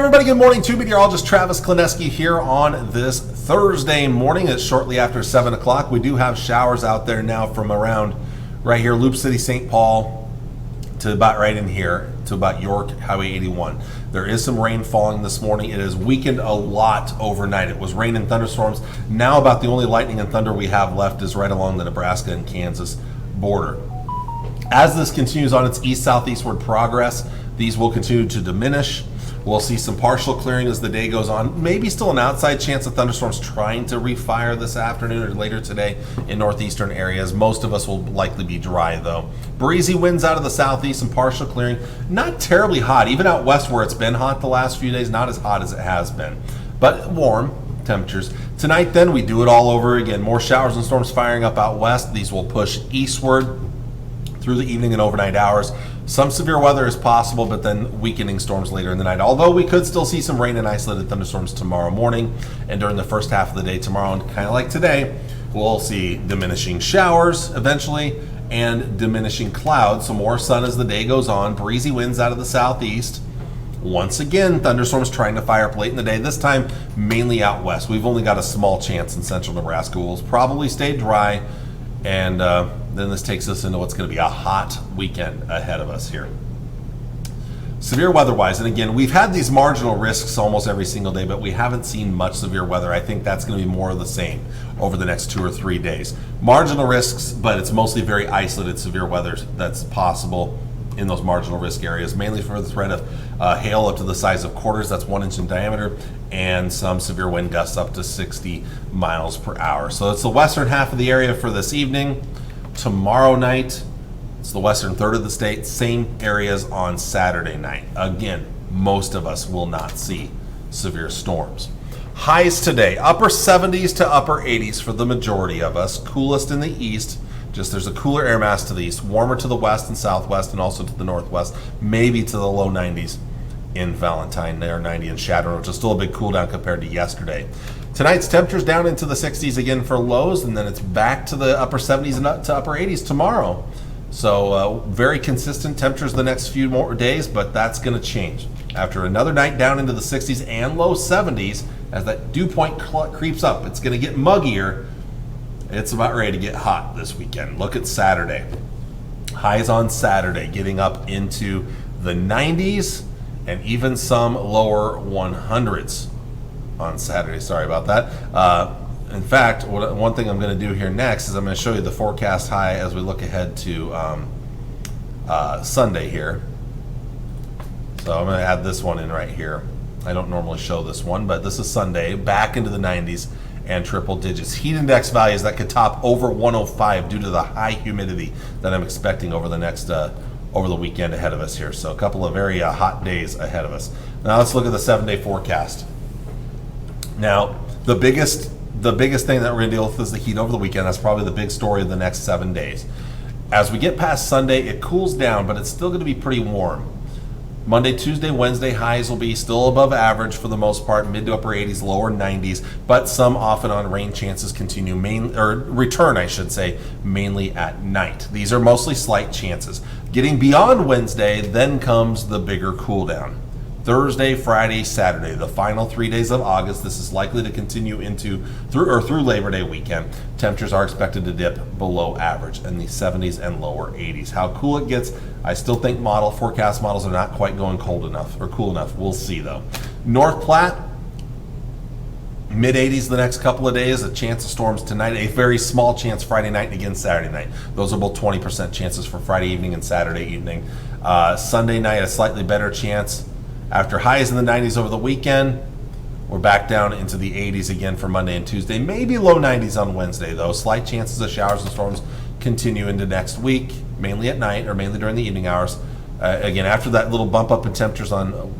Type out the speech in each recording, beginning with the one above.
everybody, good morning. Meteorologist Travis Klineski here on this Thursday morning. It's shortly after 7 o'clock. We do have showers out there now from around right here, Loop City, St. Paul, to about right in here, to about York, Highway 81. There is some rain falling this morning. It has weakened a lot overnight. It was rain and thunderstorms. Now about the only lightning and thunder we have left is right along the Nebraska and Kansas border. As this continues on its east-southeastward progress, these will continue to diminish. We'll see some partial clearing as the day goes on. Maybe still an outside chance of thunderstorms trying to refire this afternoon or later today in northeastern areas. Most of us will likely be dry though. Breezy winds out of the southeast and partial clearing. Not terribly hot, even out west where it's been hot the last few days, not as hot as it has been, but warm temperatures. Tonight then we do it all over again. More showers and storms firing up out west. These will push eastward through the evening and overnight hours. Some severe weather is possible, but then weakening storms later in the night. Although we could still see some rain and isolated thunderstorms tomorrow morning and during the first half of the day tomorrow. And kind of like today, we'll see diminishing showers eventually and diminishing clouds. So more sun as the day goes on. Breezy winds out of the southeast. Once again, thunderstorms trying to fire up late in the day, this time mainly out west. We've only got a small chance in central Nebraska. We'll probably stay dry, and then this takes us into what's going to be a hot weekend ahead of us here. Severe weather-wise, and again, we've had these marginal risks almost every single day, but we haven't seen much severe weather. I think that's going to be more of the same over the next 2 or 3 days. Marginal risks, but it's mostly very isolated severe weather that's possible in those marginal risk areas, mainly for the threat of hail up to the size of quarters, that's 1 inch in diameter, and some severe wind gusts up to 60 miles per hour. So it's the western half of the area for this evening. Tomorrow night, it's the western third of the state, same areas on Saturday night. Again, most of us will not see severe storms. Highs today, upper 70s to upper 80s for the majority of us. Coolest in the east, just there's a cooler air mass to the east, warmer to the west and southwest and also to the northwest, maybe to the low 90s in Valentine, there 90 in Chadron, which is still a big cool down compared to yesterday. Tonight's temperatures down into the 60s again for lows, and then it's back to the upper 70s and up to upper 80s tomorrow. So very consistent temperatures the next few more days, but that's going to change. After another night down into the 60s and low 70s, as that dew point creeps up, it's going to get muggier. It's about ready to get hot this weekend. Look at Saturday. Highs on Saturday getting up into the 90s and even some lower 100s. On Saturday, sorry about that. In fact, one thing I'm going to do here next is I'm going to show you the forecast high as we look ahead to Sunday here. So I'm going to add this one in right here. I don't normally show this one, but this is Sunday, back into the 90s and triple digits. Heat index values that could top over 105 due to the high humidity that I'm expecting over the next over the weekend ahead of us here. So a couple of very hot days ahead of us. Now let's look at the 7-day forecast. Now, the biggest thing that we're going to deal with is the heat over the weekend. That's probably the big story of the next 7 days. As we get past Sunday, it cools down, but it's still going to be pretty warm. Monday, Tuesday, Wednesday, highs will be still above average for the most part, mid to upper 80s, lower 90s, but some off and on rain chances continue, return, I should say, mainly at night. These are mostly slight chances. Getting beyond Wednesday, then comes the bigger cool down. Thursday, Friday, Saturday, the final 3 days of August. This is likely to continue through Labor Day weekend. Temperatures are expected to dip below average in the 70s and lower 80s. How cool it gets, I still think forecast models are not quite going cold enough or cool enough. We'll see though. North Platte, mid 80s the next couple of days. A chance of storms tonight. A very small chance Friday night and again Saturday night. Those are both 20% chances for Friday evening and Saturday evening. Sunday night, a slightly better chance. After highs in the 90s over the weekend, we're back down into the 80s again for Monday and Tuesday. Maybe low 90s on Wednesday, though. Slight chances of showers and storms continue into next week, mainly at night or mainly during the evening hours. Again, after that little bump up in temperatures on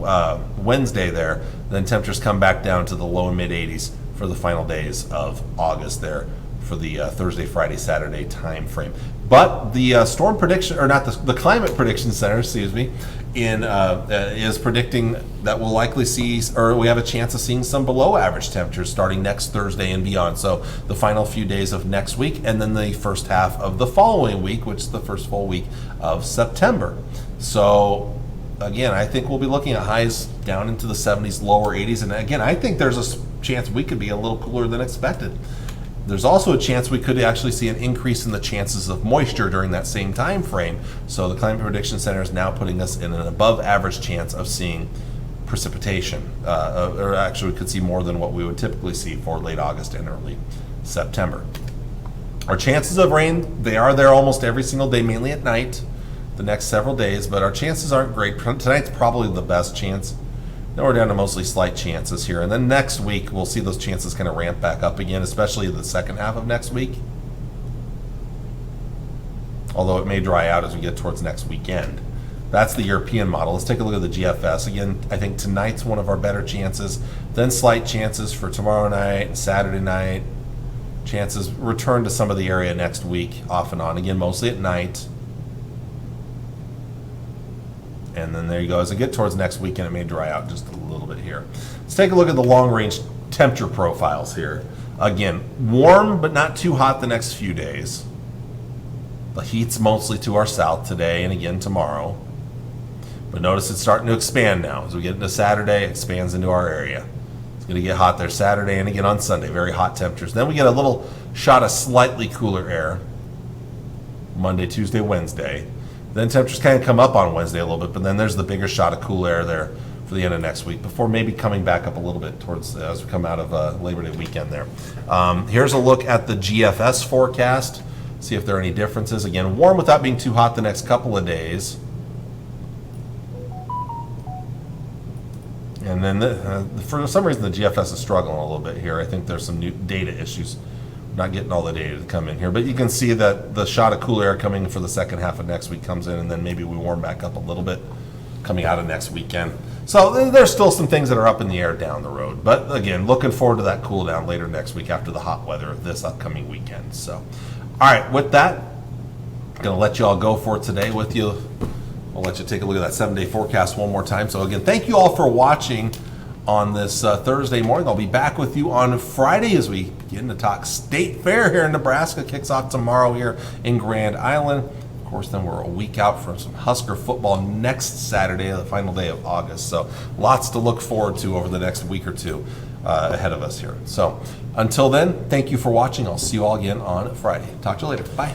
Wednesday there, then temperatures come back down to the low and mid 80s for the final days of August there for the Thursday, Friday, Saturday time frame. But the storm prediction, or not the Climate Prediction Center, excuse me, is predicting that we'll likely see, or we have a chance of seeing some below average temperatures starting next Thursday and beyond. So the final few days of next week, and then the first half of the following week, which is the first full week of September. So again, I think we'll be looking at highs down into the 70s, lower 80s. And again, I think there's a chance we could be a little cooler than expected. There's also a chance we could actually see an increase in the chances of moisture during that same time frame. So the Climate Prediction Center is now putting us in an above average chance of seeing precipitation, or actually we could see more than what we would typically see for late August and early September. Our chances of rain, they are there almost every single day, mainly at night, the next several days, but our chances aren't great. Tonight's probably the best chance. Then we're down to mostly slight chances here. And then next week, we'll see those chances kind of ramp back up again, especially the second half of next week. Although it may dry out as we get towards next weekend. That's the European model. Let's take a look at the GFS. Again, I think tonight's one of our better chances. Then slight chances for tomorrow night and Saturday night. Chances return to some of the area next week, off and on. Again, mostly at night. And then there you go. As I get towards next weekend, it may dry out just a little bit here. Let's take a look at the long-range temperature profiles here. Again, warm but not too hot the next few days. The heat's mostly to our south today and again tomorrow. But notice it's starting to expand now. As we get into Saturday, it expands into our area. It's going to get hot there Saturday and again on Sunday. Very hot temperatures. Then we get a little shot of slightly cooler air Monday, Tuesday, Wednesday. Then temperatures kind of come up on Wednesday a little bit, but then there's the bigger shot of cool air there for the end of next week before maybe coming back up a little bit towards as we come out of Labor Day weekend there. Here's a look at the GFS forecast. See if there are any differences. Again, warm without being too hot the next couple of days. And then for some reason the GFS is struggling a little bit here. I think there's some new data issues. Not getting all the data to come in here, but you can see that the shot of cool air coming for the second half of next week comes in, and then maybe we warm back up a little bit coming out of next weekend. So there's still some things that are up in the air down the road, but again, looking forward to that cool down later next week after the hot weather this upcoming weekend. So, all right, with that, I'm going to let you all go for today with you. I'll let you take a look at that 7-day forecast one more time. So again, thank you all for watching on this Thursday morning. I'll be back with you on Friday as we begin to talk State Fair here in Nebraska. Kicks off tomorrow here in Grand Island. Of course, then we're a week out from some Husker football next Saturday, the final day of August. So lots to look forward to over the next week or two ahead of us here. So until then, thank you for watching. I'll see you all again on Friday. Talk to you later. Bye.